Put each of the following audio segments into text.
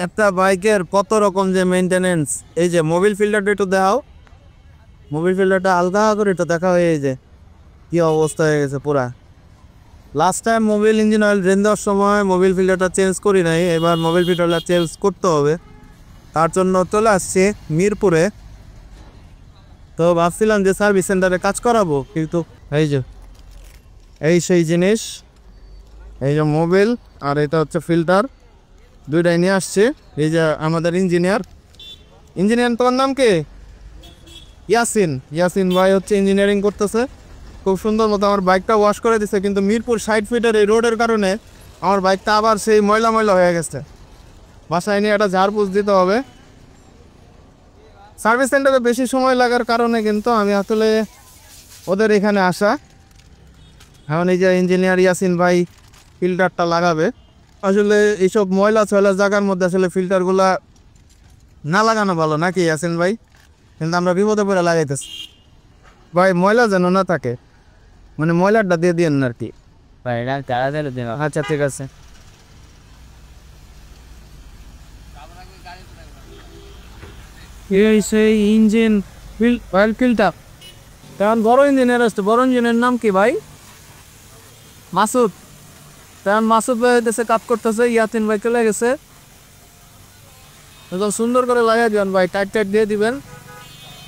একটা বাইকের কত রকম যে মেনটেনেন্স। এই যে মোবিল ফিল্টারটা একটু দেখাও, মোবিল ফিল্টারটা হালকা করে একটু দেখাও। এই যে কি অবস্থা হয়ে গেছে পুরা। Last time Mobil engine oil drain দেওয়ার সময় মোবিল ফিল্টারটা চেঞ্জ করি নাই, এবার মোবিল ফিল্টারটা চেঞ্জ করতে হবে। তার জন্য চলে আসছে মিরপুরে। তো ভাবছিলাম যে সার্ভিস সেন্টারে কাজ করাবো, কিন্তু এই যে এই সেই জিনিস, এই যে মোবিল আর এটা হচ্ছে ফিল্টার, দুইটাই নিয়ে আসছে। এই যে আমাদের ইঞ্জিনিয়ার, তোমার নাম কি? ইয়াসিন। ইয়াসিন ভাই হচ্ছে ইঞ্জিনিয়ারিং করতেছে, খুব সুন্দর মতো আমার বাইকটা ওয়াশ করে দিছে। কিন্তু মিরপুর 60 ফিটের এই রোডের কারণে আমার বাইকটা আবার সেই ময়লা ময়লা হয়ে গেছে। বাসায় নিয়ে একটা ঝাড়পোছ দিতে হবে। সার্ভিস সেন্টারে বেশি সময় লাগার কারণে কিন্তু আমি আসলে ওদের এখানে আসা। এখন এই যে ইঞ্জিনিয়ার ইয়াসিন ভাই ফিল্টারটা লাগাবে। আসলে এইসব ময়লা ছয়লা জায়গার মধ্যে আসলে ফিল্টারগুলা না লাগানো ভালো নাকি ইয়াসিন ভাই? কিন্তু আমরা বিপদে পড়ে লাগাইতেছি ভাই, ময়লা যেন না থাকে, মানে ময়লাটা দিয়ে দিয়েন না আর কি ভাই। আচ্ছা ঠিক আছে। এই সেই ইঞ্জিন অয়েল ফিল্টার, তেমন বড় ইঞ্জিনিয়ার আসছে। বড় ইঞ্জিনের নাম কি ভাই? মাসুদ। তেমন মাসুদ ভাই হইতেছে কাজ করতেছে, ইয়াসিন ভাই চলে গেছে। একদম সুন্দর করে লাগাই দিবেন ভাই, টাইট টাইট দিয়ে দিবেন।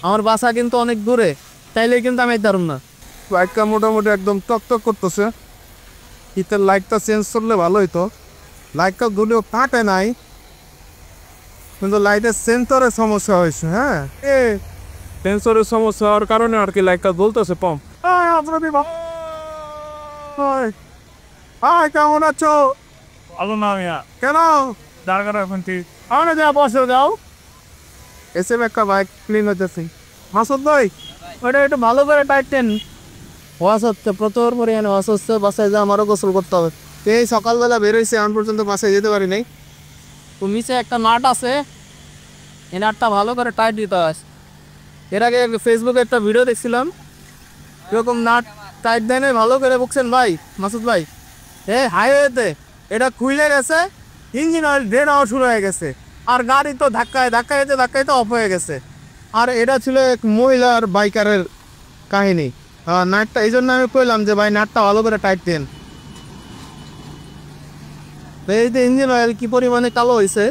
আমার বাসা কিন্তু অনেক দূরে, তাইলে কিন্তু আমি দারুম না। বাইকটা মোটামুটি একদম টকটক করতেছে। শীতের লাইটটা চেঞ্জ করলে ভালো হইতো। লাইটটা দুলেও কাটে নাই, কিন্তু লাইটের সেন্সরের সমস্যা হয়েছে। হ্যাঁ, সেন্সরের সমস্যা হওয়ার কারণে আর কি লাইটটা জ্বলতেছে কম। কেমন আছো? ভালো না মিয়া, কেন? দরকার এখন ঠিক আমার যা বসে যাও। এসে একটা বাইক ক্লিন হইতেছি। মাসুদ ভাই, ওইটা একটু ভালো করে টাইটেন। ওয়াশ হচ্ছে প্রচুর পরিমাণে ওয়াশ হচ্ছে। বাসায় যা আমারও গোসল করতে হবে। এই সকালবেলা বেরোইছে, এখন পর্যন্ত বাসায় যেতে পারি নাই। তো নিচে একটা নাট আছে, এই নাটটা ভালো করে টাইট দিতে হয়। এর আগে ফেসবুকে একটা ভিডিও দেখছিলাম, এরকম নাট টাইট দেয় নাই, ভালো করে বকছেন ভাই মাসুদ ভাই। হাইওয়েতে এটা খুলে গেছে, ইঞ্জিন অয়েল ড্রেন হওয়া শুরু হয়ে গেছে, আর গাড়ি তো ধাক্কাইতে অফ হয়ে গেছে। আর এটা ছিল এক মহিলার বাইকারের কাহিনী। নাটটা এই জন্য আমি কইলাম যে ভাই নাটটা ভালো করে টাইট দেন। এই যে ইঞ্জিন অয়েল কি পরিমাণে কালো হয়েছে,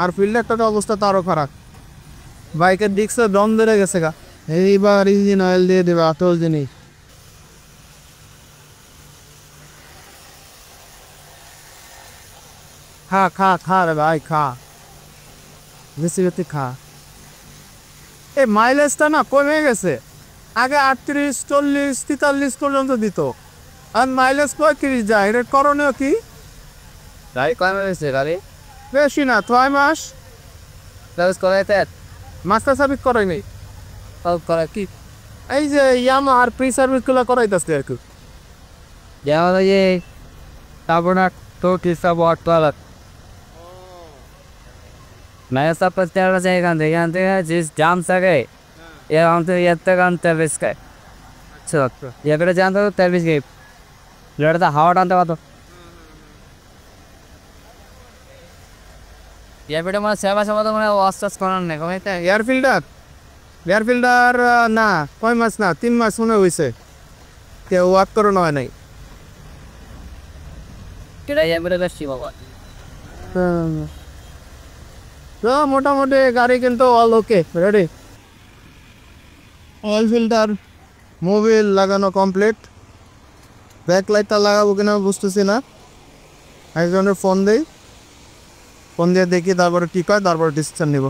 আর ফিল্টারটার অবস্থা তো আরও খারাপ। বাইকের ডিস্কে দম ধরে গেছে গা। এইবার ইঞ্জিন অয়েল দিয়ে দেবে আসল জিনিস। খা খা খা রে ভাই, খা বেশি বেশি খা। এই মাইলেজটা না কমে গেছে। আগে 38, 40, 43 পর্যন্ত দিত, আর মাইলেজ 35 যায়। এর করণীয় কি? গাড়ি কয় হয়েছে গাড়ি বেশি না, 6 মাস সার্ভিস করাইতে মাস্টার সার্ভিস করাইনি। করা কি এই যে ইয়ামা আর প্রি সার্ভিসগুলো করাইতেছে আর কি। যেমন ওই যে তারপর না তো কিসা বট পালা मैं सब पर तेरा जानते हैं जिस जाम सके ये हम तो ये तक हम सर्विस का अच्छा ये बेटा जानते हो सर्विस के लड़ता हवा डालता हुआ तो ये बेटा मैं सेवा सेवा तो मैं वास्तास करना नहीं कहते এয়ার ফিল্টার না, 6 মাস না, 3 মাস মনে হয়েছে, কেউ ওয়াক করানো হয় নাই। किधर ये मेरे दर्शी बाबा তো মোটামুটি গাড়ি কিন্তু অল ওকে, রেডি। অয়েল ফিল্টার মোবিল লাগানো কমপ্লিট। ব্যাক লাইটটা লাগাবো কিনা বুঝতেছি না। একজনের ফোন দিয়ে দেখি, তারপরে কী হয়, তারপরে ডিসিশন নিব।